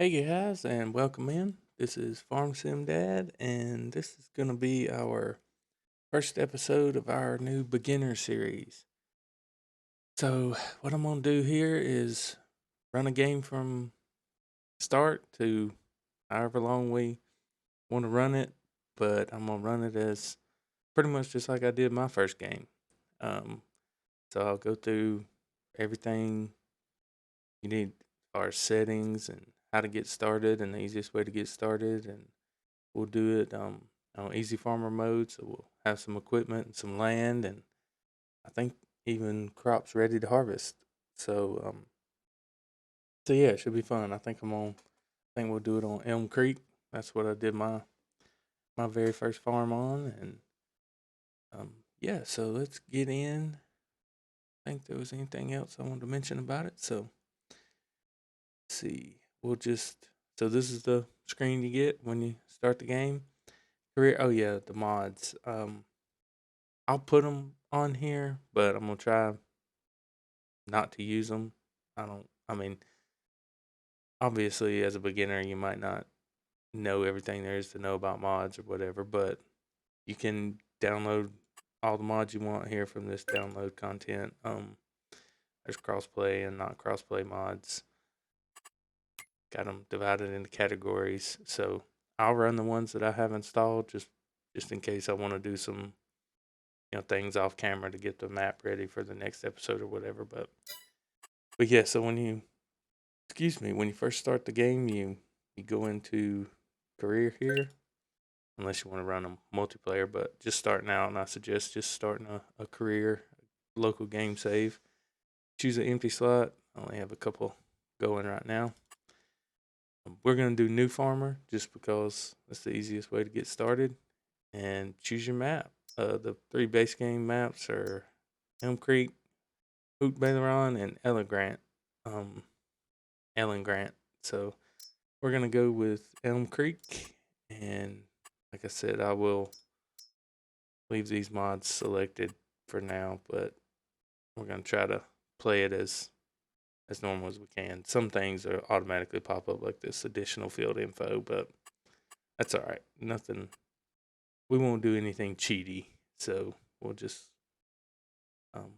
Hey guys, and welcome in. This is Farm Sim Dad, and this is going to be our first episode of our new beginner series. So, what I'm going to do here is run a game from start to however long we want to run it, but I'm going to run it as pretty much just like I did my first game. Um, so, I'll go through everything you need as far as settings and how to get started and the easiest way to get started, and we'll do it on easy farmer mode, so we'll have some equipment and some land, and I think even crops ready to harvest. So, so yeah, it should be fun. I think we'll do it on Elm Creek. That's what I did my very first farm on, and yeah. So let's get in. I think there was anything else I wanted to mention about it. So, let's see. We'll just so this is the screen you get when you start the game. Career. Oh yeah, the mods. I'll put them on here, but I'm gonna try not to use them. I mean, obviously, as a beginner, you might not know everything there is to know about mods or whatever, but you can download all the mods you want here from this download content. There's crossplay and not crossplay mods. Got them divided into categories. So I'll run the ones that I have installed just in case I want to do some things off camera to get the map ready for the next episode or whatever. But yeah, so when you first start the game, you go into career here, unless you want to run a multiplayer. But just starting out, and I suggest just starting a career local game save. Choose an empty slot. I only have a couple going right now. We're gonna do new farmer just because that's the easiest way to get started. And choose your map. The three base game maps are Elm Creek, Hoot Baileron, and Ellen Grant. Um, Ellen Grant. So we're gonna go with Elm Creek, and like I said, I will leave these mods selected for now, but we're gonna try to play it as normal as we can. Some things are automatically pop up like this additional field info, but that's all right. Nothing. We won't do anything cheaty, so we'll just um,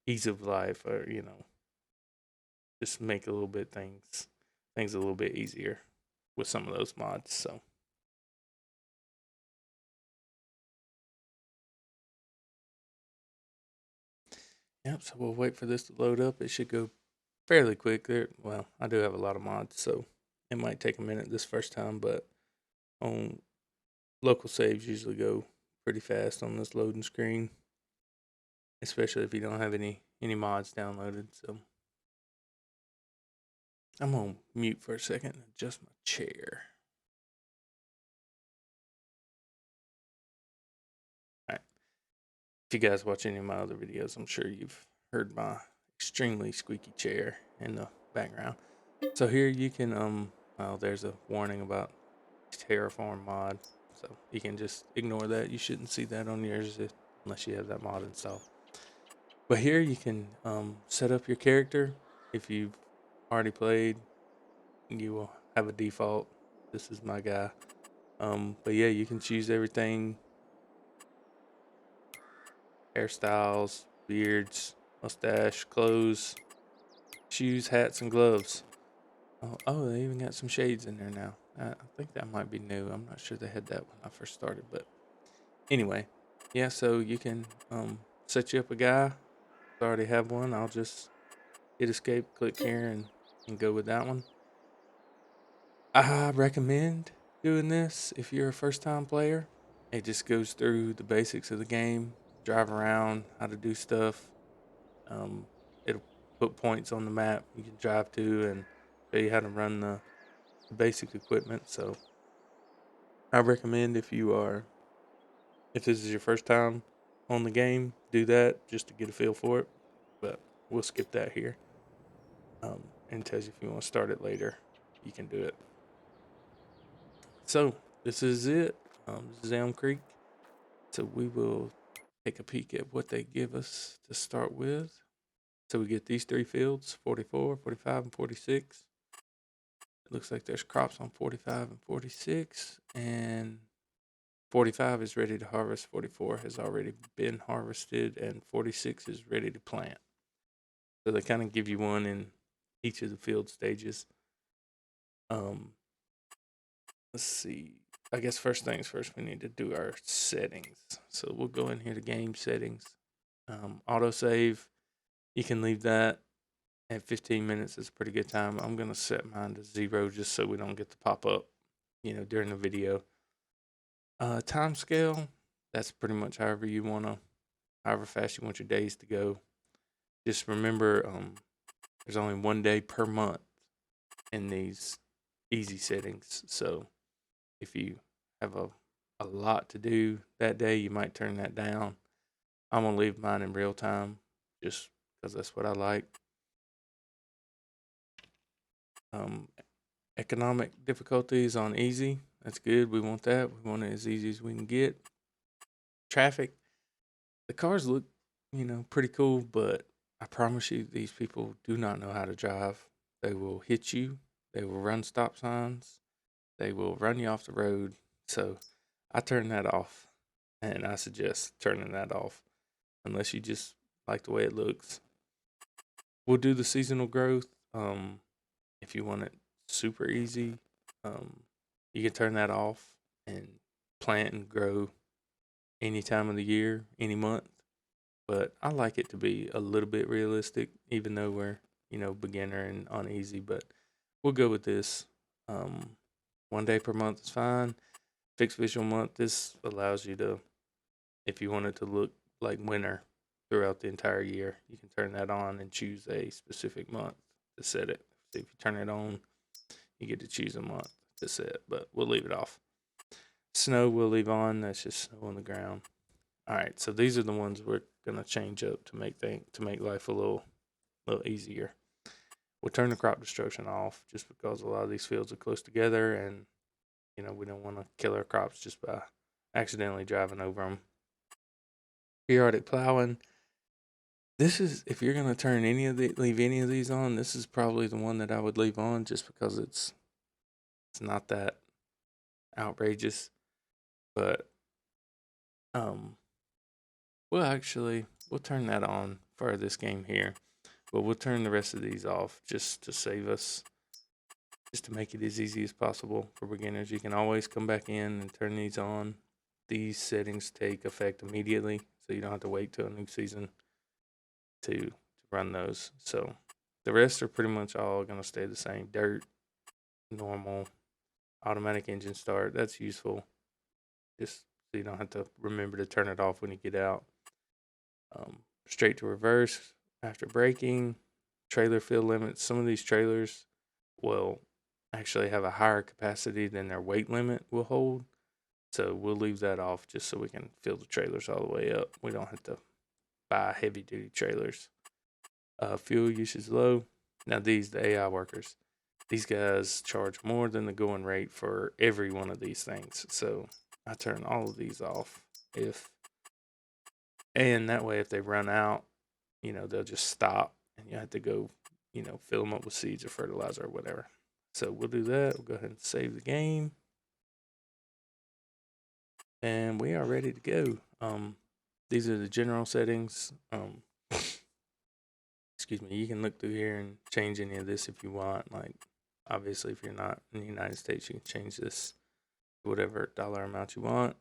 ease of life, or just make a little bit things a little bit easier with some of those mods. So. Yep, so we'll wait for this to load up. It should go fairly quick. Well, I do have a lot of mods, so it might take a minute this first time, but on local saves usually go pretty fast on this loading screen, especially if you don't have any mods downloaded. So I'm gonna mute for a second and adjust my chair. All right. If you guys watch any of my other videos, I'm sure you've heard my extremely squeaky chair in the background. So here you can well, there's a warning about Terraform mod, so you can just ignore that. You shouldn't see that on yours unless you have that mod installed. But here you can set up your character. If you've already played, you will have a default. This is my guy. But yeah, you can choose everything: hairstyles, beards, mustache, clothes, shoes, hats, and gloves. Oh, they even got some shades in there now. I think that might be new. I'm not sure they had that when I first started, but anyway, yeah. So you can set you up a guy. If I already have one, I'll just hit escape, click here, and go with that one. I recommend doing this if you're a first time player. It just goes through the basics of the game, drive around, how to do stuff. Um, it'll put points on the map you can drive to and show you how to run the basic equipment. So I recommend if this is your first time on the game, do that just to get a feel for it. But we'll skip that here. And it tells you if you want to start it later, you can do it. So this is it. This is Elm Creek. So we will take a peek at what they give us to start with. So we get these three fields, 44, 45, and 46. It looks like there's crops on 45 and 46, and 45 is ready to harvest, 44 has already been harvested, and 46 is ready to plant. So they kind of give you one in each of the field stages. Um, let's see. I guess first things first, we need to do our settings. So we'll go in here to game settings. Autosave, you can leave that at 15 minutes. It's a pretty good time. I'm going to set mine to 0 just so we don't get the pop up, during the video. Time scale, that's pretty much however fast you want your days to go. Just remember, there's only 1 day per month in these easy settings. So if you have a lot to do that day, you might turn that down. I'm going to leave mine in real time just because that's what I like. Economic difficulties on easy. That's good. We want that. We want it as easy as we can get. Traffic. The cars look, pretty cool, but I promise you, these people do not know how to drive. They will hit you. They will run stop signs. They will run you off the road. So I turn that off, and I suggest turning that off unless you just like the way it looks. We'll do the seasonal growth. If you want it super easy, you can turn that off and plant and grow any time of the year, any month. But I like it to be a little bit realistic, even though we're, beginner and uneasy. But we'll go with this. 1 day per month is fine. Fixed visual month, this allows you to, if you want it to look like winter throughout the entire year, you can turn that on and choose a specific month to set it. So if you turn it on, you get to choose a month to set, but we'll leave it off. Snow we'll leave on. That's just snow on the ground. All right, so these are the ones we're gonna change up to make life a little easier. We'll turn the crop destruction off just because a lot of these fields are close together, and we don't want to kill our crops just by accidentally driving over them. Periodic plowing. This is, if you're gonna leave any of these on, this is probably the one that I would leave on just because it's not that outrageous. But we'll turn that on for this game here, but we'll turn the rest of these off just to save us, just to make it as easy as possible for beginners. You can always come back in and turn these on. These settings take effect immediately, so you don't have to wait till a new season to run those. So the rest are pretty much all going to stay the same. Dirt, normal, automatic engine start. That's useful, just so you don't have to remember to turn it off when you get out. Straight to reverse after braking. Trailer fill limits. Some of these trailers will actually have a higher capacity than their weight limit will hold. So we'll leave that off just so we can fill the trailers all the way up. We don't have to buy heavy duty trailers. Fuel usage low. Now the AI workers, these guys charge more than the going rate for every one of these things. So I turn all of these off and that way if they run out, they'll just stop and you have to go, fill them up with seeds or fertilizer or whatever. So we'll do that. We'll go ahead and save the game. And we are ready to go. These are the general settings. Excuse me. You can look through here and change any of this if you want. Like, obviously, if you're not in the United States, you can change this to whatever dollar amount you want.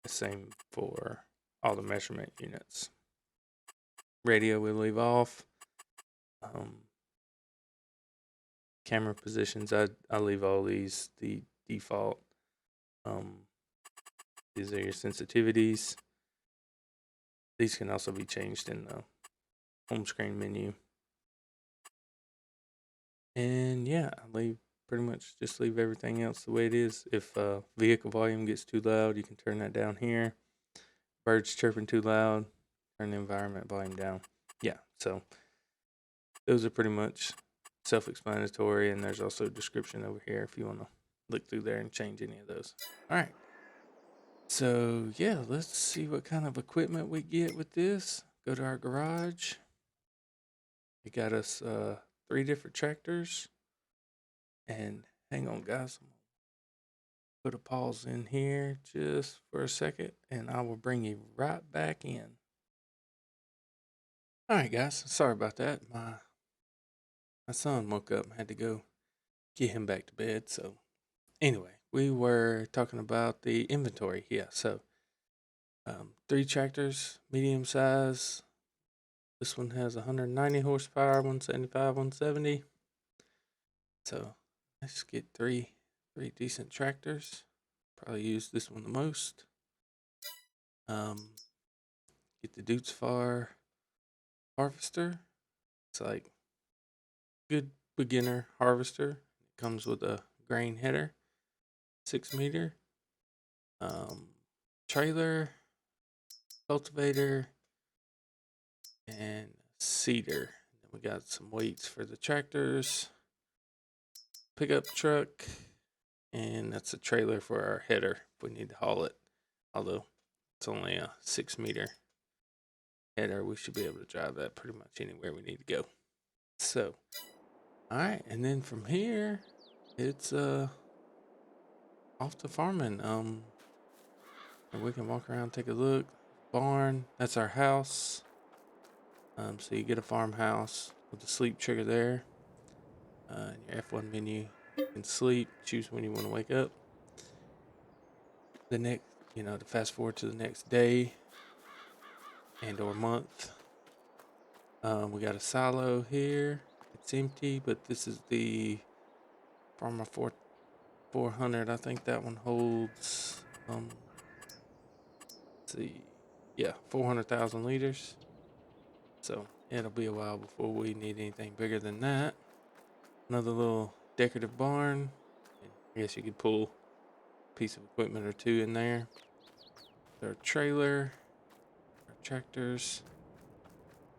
The same for all the measurement units. Radio we'll leave off. Camera positions, I leave all these the default. These are your sensitivities. These can also be changed in the home screen menu. And yeah, pretty much just leave everything else the way it is. If vehicle volume gets too loud, you can turn that down here. Birds chirping too loud, turn the environment volume down. Yeah, so those are pretty much self-explanatory, and there's also a description over here if you want to look through there and change any of those. All right. So yeah, let's see what kind of equipment we get with this. Go to our garage. We got us 3 different tractors. And hang on, guys. I'm gonna put a pause in here just for a second, and I will bring you right back in. All right, guys. Sorry about that. My son woke up and had to go get him back to bed. So anyway, we were talking about the inventory. Yeah. So 3 tractors, medium size. This one has 190 horsepower, 175, 170. So let's get three decent tractors. Probably use this one the most. Get the Dutes Far harvester. It's like good beginner harvester. It comes with a grain header, 6 meter, trailer, cultivator, and seeder. Then we got some weights for the tractors, pickup truck, and that's a trailer for our header if we need to haul it. Although it's only a 6 meter header, we should be able to drive that pretty much anywhere we need to go. So, all right, and then from here, it's off to farming. And we can walk around, take a look. Barn, that's our house. So you get a farmhouse with the sleep trigger there. Your F1 menu, you can sleep, choose when you want to wake up. The next, to fast forward to the next day and or month. We got a silo here. It's empty, but this is the Farmer 400. I think that one holds, let's see, yeah, 400,000 liters. So it'll be a while before we need anything bigger than that. Another little decorative barn. I guess you could pull a piece of equipment or two in there. Our trailer, our tractors.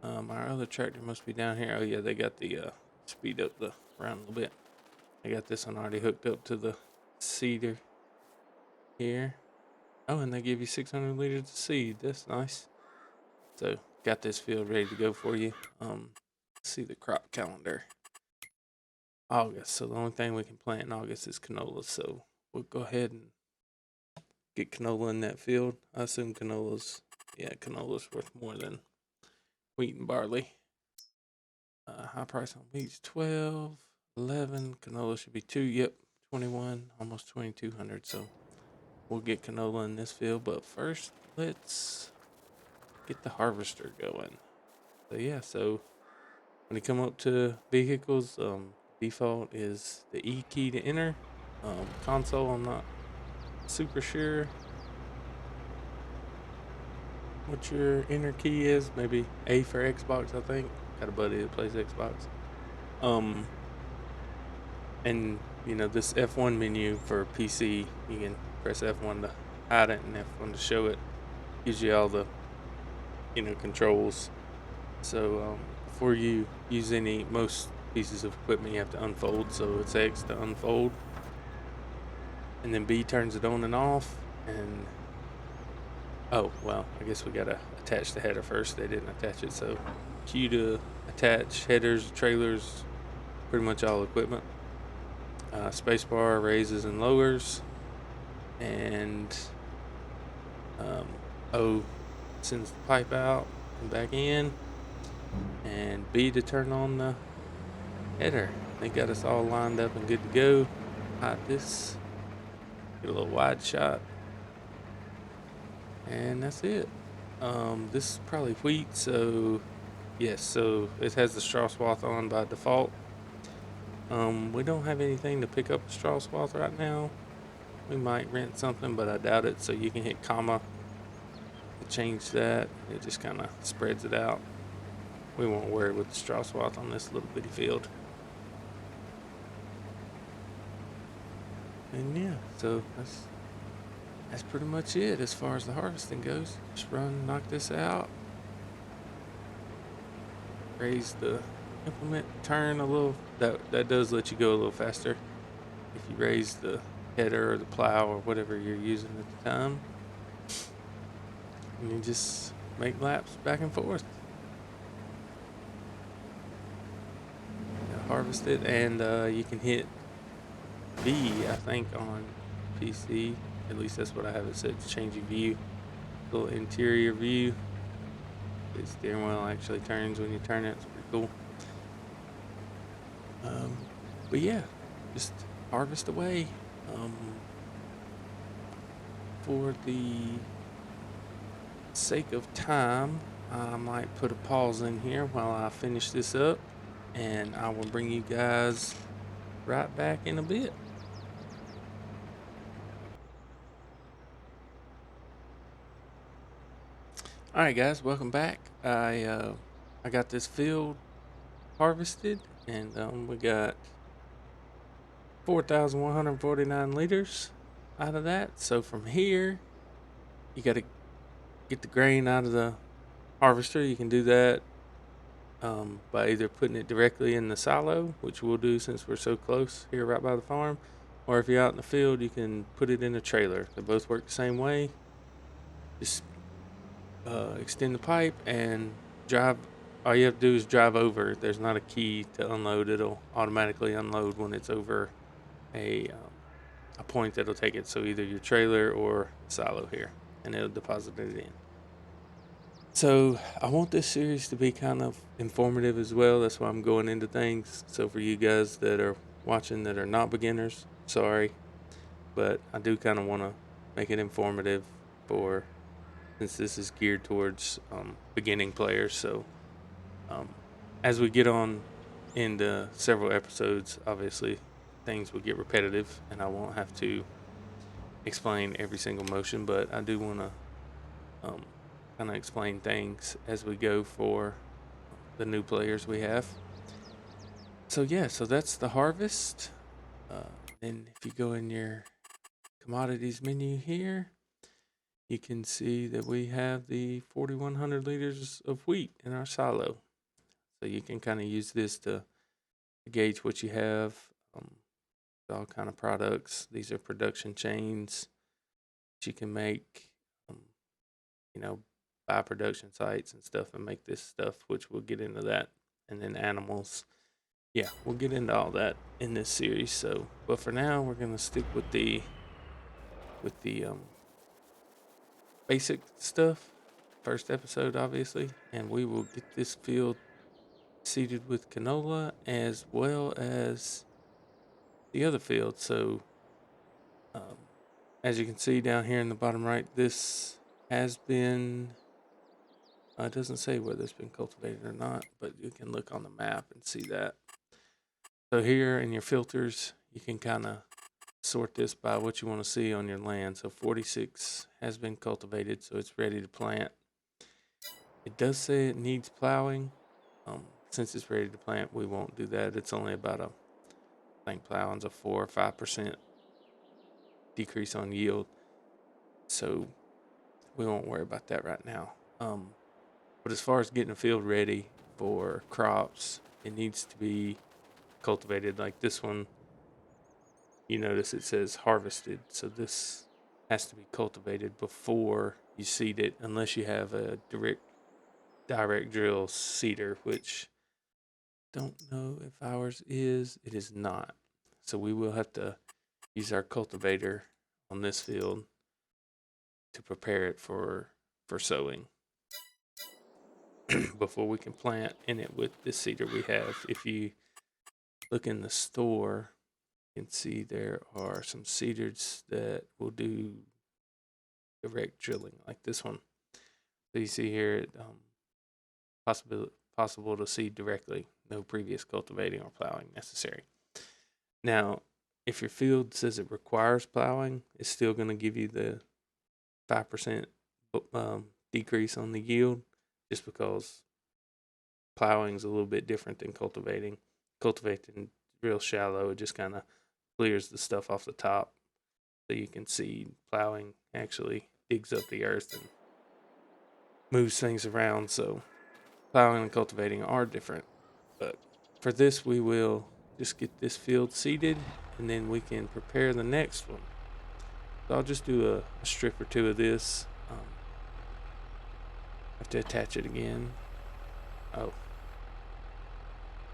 Our other tractor must be down here. Oh yeah, they got the speed up the round a little bit. I got this one already hooked up to the seeder here. Oh, and they give you 600 liters of seed. That's nice. So got this field ready to go for you. See the crop calendar. August. So the only thing we can plant in August is canola. So we'll go ahead and get canola in that field. I assume canola's worth more than wheat and barley. High price on wheat's 12, 11. Canola should be 2. Yep, 21, almost 2,200. So we'll get canola in this field. But first, let's get the harvester going. So yeah, so when you come up to vehicles, default is the E key to enter. Console, I'm not super sure what your enter key is. Maybe A for Xbox, I think. Got a buddy that plays Xbox. And this F1 menu for PC, you can press F1 to hide it and F1 to show it. Gives you all the controls. So before you use most pieces of equipment, you have to unfold. So it's X to unfold, and then B turns it on and off. And oh well, I guess we gotta attach the header first. They didn't attach it, so Q to attach headers, trailers, pretty much all equipment. Spacebar raises and lowers, and O sends the pipe out and back in, and B to turn on the header. They got us all lined up and good to go. Hide this, get a little wide shot, and that's it. This is probably wheat, so yes, so it has the straw swath on by default. We don't have anything to pick up the straw swath right now. We might rent something, but I doubt it. So you can hit comma to change that. It just kind of spreads it out. We won't worry with the straw swath on this little bitty field. And yeah, so that's pretty much it as far as the harvesting goes. Just knock this out. Raise the implement, turn a little. That does let you go a little faster if you raise the header or the plow or whatever you're using at the time. And you just make laps back and forth. Harvest it, and you can hit V, I think, on PC. At least that's what I have it set to change your view. Little interior view. The steering wheel actually turns when you turn it. It's pretty cool. But yeah, just harvest away. For the sake of time, I might put a pause in here while I finish this up, and I will bring you guys right back in a bit. All right, guys, welcome back. I got this field harvested, and we got 4,149 liters out of that. So from here, you got to get the grain out of the harvester. You can do that by either putting it directly in the silo, which we'll do since we're so close here right by the farm, or if you're out in the field, you can put it in a trailer. They both work the same way. Just extend the pipe and drive. All you have to do is drive over. There's not a key to unload. It'll automatically unload when it's over a point that'll take it. So either your trailer or silo here, and it'll deposit it in. So I want this series to be kind of informative as well. That's why I'm going into things. So for you guys that are watching that are not beginners, sorry, but I do kind of want to make it informative for, since this is geared towards beginning players. So as we get on into several episodes, obviously things will get repetitive, and I won't have to explain every single motion, but I do want to kind of explain things as we go for the new players we have. So yeah, so that's the harvest. Then if you go in your commodities menu here, you can see that we have the 4,100 liters of wheat in our silo. So you can kind of use this to gauge what you have. All kind of products. These are production chains that you can make. You know, buy production sites and stuff and make this stuff, which we'll get into that. And then animals. Yeah, we'll get into all that in this series. So, but for now, we're gonna stick with the basic stuff. First episode, obviously, and we will get this field seeded with canola as well as the other field. So, as you can see down here in the bottom right, this has been. It doesn't say whether it's been cultivated or not, but you can look on the map and see that. So here in your filters, you can kind of sort this by what you want to see on your land. So 46 has been cultivated, so it's ready to plant. It does say it needs plowing. Since it's ready to plant, we won't do that. It's only about I think plowing's a 4 or 5% decrease on yield. So we won't worry about that right now. But as far as getting a field ready for crops, it needs to be cultivated. Like this one, you notice it says harvested. So this has to be cultivated before you seed it, unless you have a direct drill seeder, which don't know if ours is. It is not. So we will have to use our cultivator on this field to prepare it for sowing before we can plant in it with this seeder we have. If you look in the store, you can see there are some seeders that will do direct drilling like this one. So you see here, possible to seed directly, no previous cultivating or plowing necessary. Now, if your field says it requires plowing, it's still going to give you the 5% decrease on the yield, just because plowing is a little bit different than cultivating. Cultivating real shallow, it just kind of clears the stuff off the top so you can seed. Plowing actually digs up the earth and moves things around. So plowing and cultivating are different. But for this, we will just get this field seeded, and then we can prepare the next one. So I'll just do a strip or two of this. Have to attach it again. Oh,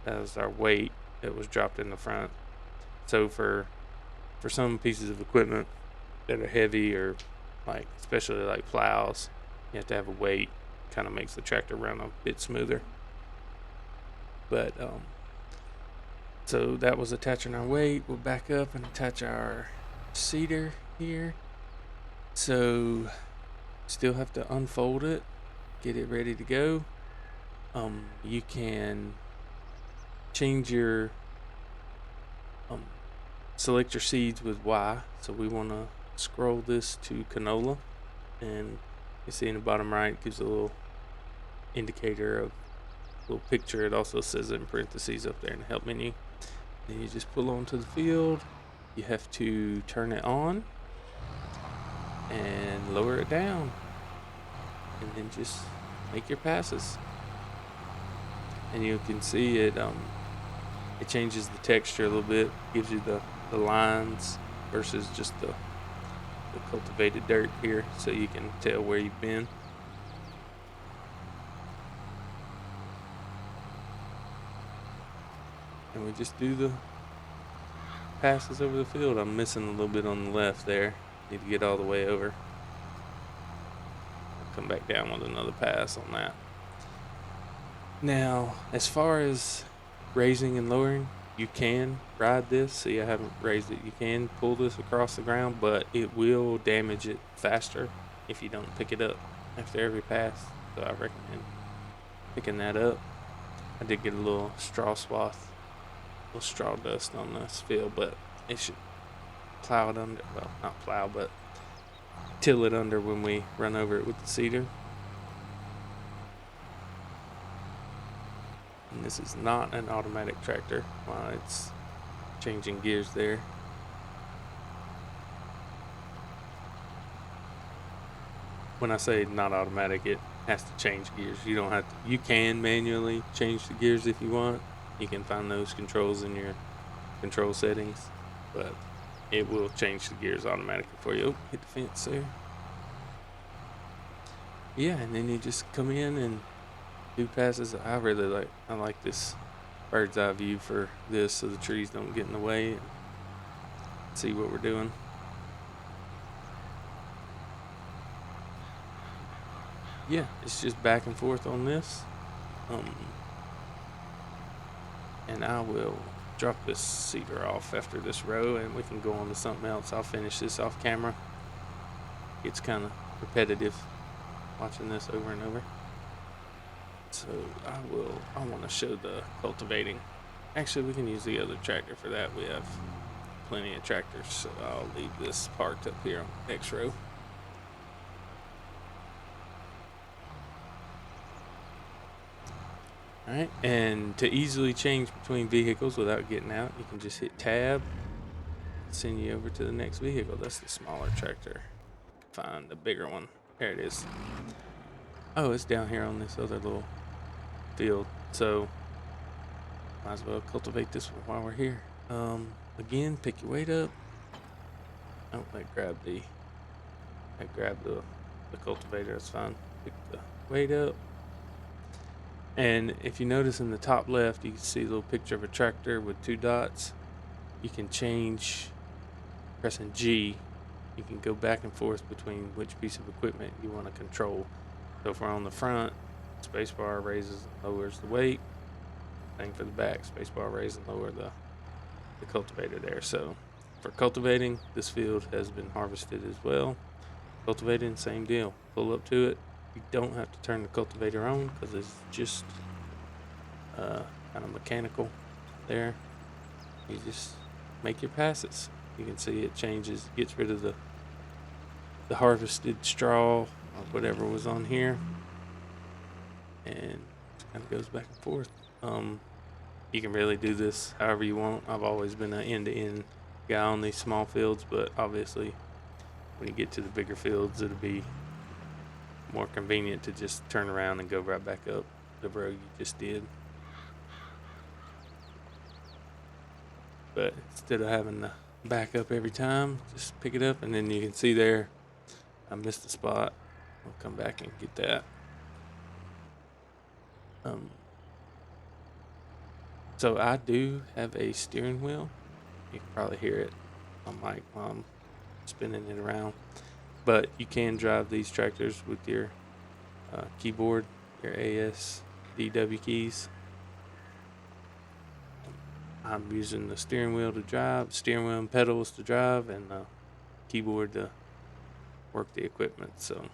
that was our weight that was dropped in the front. So for for some pieces of equipment that are heavy, or like especially like plows, you have to have a weight. Kind of makes the tractor run a bit smoother. But so that was attaching our weight. We'll back up and attach our seeder here. So still have to unfold it, get it ready to go. You can change your select your seeds with Y. So we want to scroll this to canola, and you see in the bottom right it gives a little indicator of a little picture. It also says it in parentheses up there in the help menu. Then you just pull onto the field. You have to turn it on and lower it down, and then just make your passes. And you can see it it changes the texture a little bit, gives you the lines versus just the cultivated dirt here, so you can tell where you've been. And we just do the passes over the field. I'm missing a little bit on the left there. Need to get all the way over. I'll come back down with another pass on that. Now, as far as raising and lowering, you can ride this. See, I haven't raised it. You can pull this across the ground, but it will damage it faster if you don't pick it up after every pass. So I recommend picking that up. I did get a little straw swath, a little straw dust on this field, but it should plow it under. Well, not plow, but till it under when we run over it with the seeder. And this is not an automatic tractor while it's changing gears there. When I say not automatic, it has to change gears. You don't have to. You can manually change the gears if you want. You can find those controls in your control settings, but it will change the gears automatically for you. Oh, hit the fence there. Yeah, and then you just come in and do passes. I like this bird's eye view for this, so the trees don't get in the way, and see what we're doing. Yeah, it's just back and forth on this. And I will drop this seeder off after this row, and we can go on to something else. I'll finish this off camera. It's kind of repetitive watching this over and over. So I want to show the cultivating. Actually, we can use the other tractor for that. We have plenty of tractors, so I'll leave this parked up here on the next row. Alright, and to easily change between vehicles without getting out, you can just hit tab, send you over to the next vehicle. That's the smaller tractor. Find the bigger one. There it is. Oh, it's down here on this other little field, so might as well cultivate this one while we're here. Again, pick your weight up. Oh, I grabbed the cultivator. That's fine. Pick the weight up, and if you notice in the top left, you can see a little picture of a tractor with 2 dots. You can change pressing G. You can go back and forth between which piece of equipment you want to control. So if we're on the front, spacebar raises and lowers the weight. Same for the back, spacebar raises and lower the cultivator there. So for cultivating, this field has been harvested as well. Cultivating, same deal. Pull up to it. You don't have to turn the cultivator on because it's just kind of mechanical there. You just make your passes. You can see it changes, gets rid of the harvested straw or whatever was on here, and it kind of goes back and forth. You can really do this however you want. I've always been an end-to-end guy on these small fields, but obviously when you get to the bigger fields, it'll be more convenient to just turn around and go right back up the road you just did. But instead of having to back up every time, just pick it up, and then you can see there I missed a spot. I'll come back and get that. So I do have a steering wheel. You can probably hear it. my mic while I'm spinning it around. But you can drive these tractors with your keyboard, your ASDW keys. I'm using the steering wheel to drive, steering wheel and pedals to drive, and the keyboard to work the equipment. So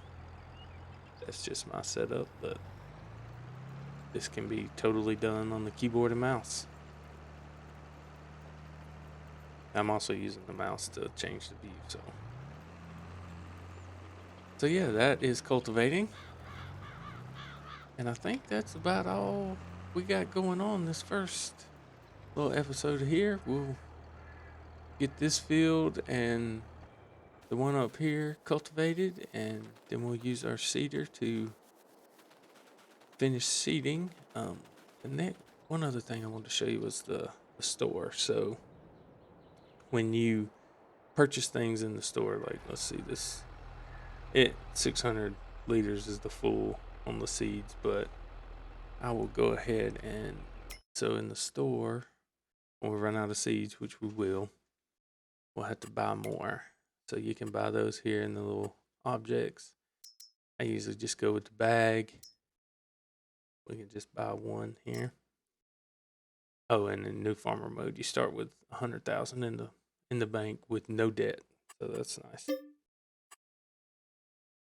that's just my setup, but this can be totally done on the keyboard and mouse. I'm also using the mouse to change the view. So yeah, that is cultivating. And I think that's about all we got going on this first little episode here. We'll get this field and the one up here cultivated, and then we'll use our seeder to finish seeding. And then one other thing I wanted to show you was the store. So when you purchase things in the store, like let's see, 600 liters is the full on the seeds, but I will go ahead and so in the store when we run out of seeds, which we will, we'll have to buy more. So you can buy those here in the little objects. I usually just go with the bag. We can just buy one here. Oh, and in new farmer mode, you start with 100,000 in the bank with no debt. So that's nice.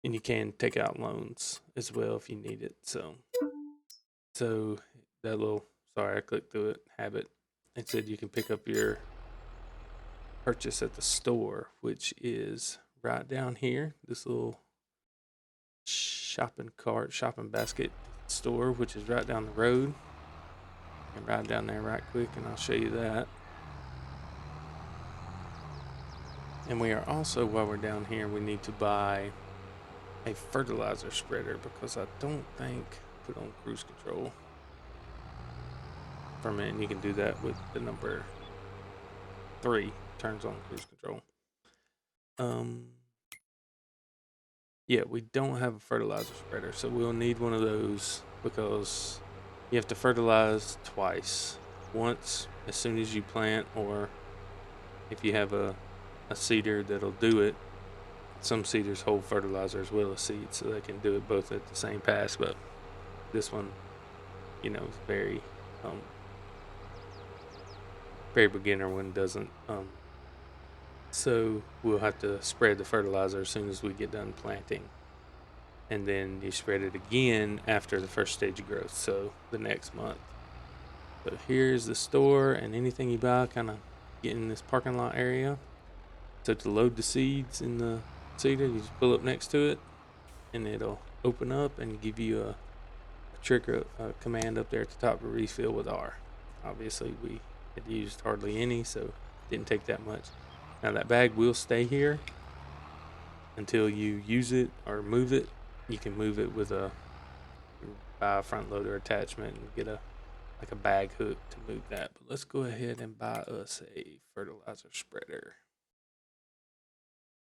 And you can take out loans as well if you need it. So that little, sorry, I clicked through it, habit. It said you can pick up your purchase at the store, which is right down here. This little shopping basket store, which is right down the road. And ride down there right quick and I'll show you that. And we are also, while we're down here, we need to buy a fertilizer spreader because I don't think put on cruise control for a minute. And you can do that with the number 3 turns on cruise control. Yeah, we don't have a fertilizer spreader, so we'll need one of those because you have to fertilize twice. Once as soon as you plant, or if you have a seeder that'll do it. Some seeders hold fertilizer as well as seed, so they can do it both at the same pass, but this one, is very beginner one, doesn't. So we'll have to spread the fertilizer as soon as we get done planting. And then you spread it again after the first stage of growth, so the next month. So here's the store, and anything you buy kind of get in this parking lot area. So to load the seeds in the seeder, you just pull up next to it, and it'll open up and give you a trigger a command up there at the top to refill with R. Obviously, we had used hardly any, so it didn't take that much. Now that bag will stay here until you use it or move it. You can move it with buy a front loader attachment and get a bag hook to move that. But let's go ahead and buy us a fertilizer spreader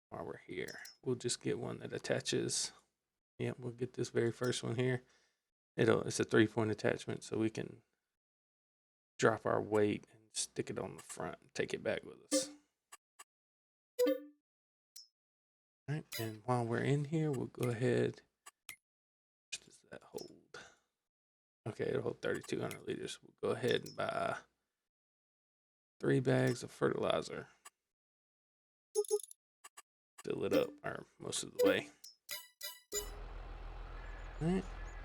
while we're here. We'll just get one that attaches. Yep, we'll get this very first one here. It's a 3-point attachment, so we can drop our weight and stick it on the front and take it back with us. All right, and while we're in here, we'll go ahead. What does that hold? Okay, it'll hold 3,200 liters. We'll go ahead and buy 3 bags of fertilizer. Fill it up, or most of the way. All right,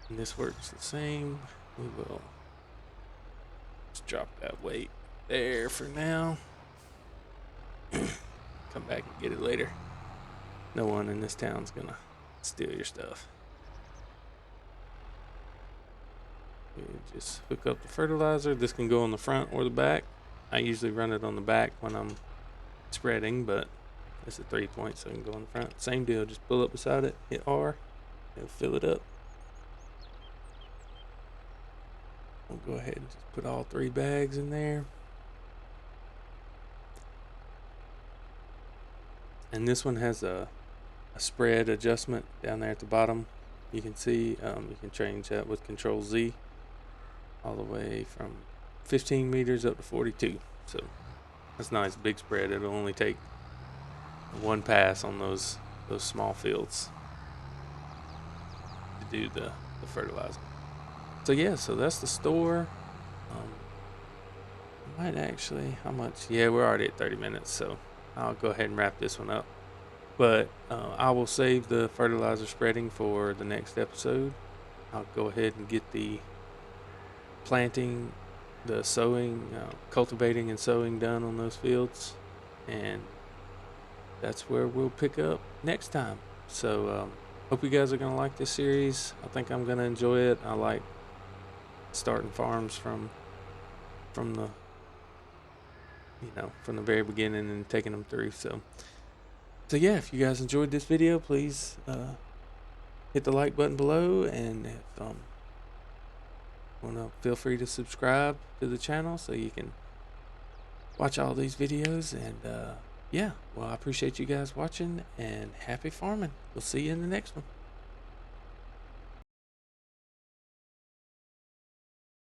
and this works the same. We will just drop that weight there for now. Come back and get it later. No one in this town's gonna steal your stuff. We just hook up the fertilizer. This can go on the front or the back. I usually run it on the back when I'm spreading, but it's a 3-point, so it can go on the front. Same deal, just pull up beside it, hit R, it'll fill it up. We'll go ahead and just put all 3 bags in there. And this one has a spread adjustment down there at the bottom. You can see you can change that with Control Z all the way from 15 meters up to 42. So That's nice, big spread. It'll only take one pass on those small fields to do the fertilizer. So yeah, so that's the store. Might actually, how much? Yeah, we're already at 30 minutes, so I'll go ahead and wrap this one up. But I will save the fertilizer spreading for the next episode. I'll go ahead and get the planting, the sowing, cultivating and sowing done on those fields, and that's where we'll pick up next time. So hope you guys are gonna like this series. I think I'm gonna enjoy it. I like starting farms from the from the very beginning and taking them through. So yeah, if you guys enjoyed this video, please hit the like button below, and if wanna, feel free to subscribe to the channel so you can watch all these videos. And yeah, well, I appreciate you guys watching, and happy farming. We'll see you in the next one.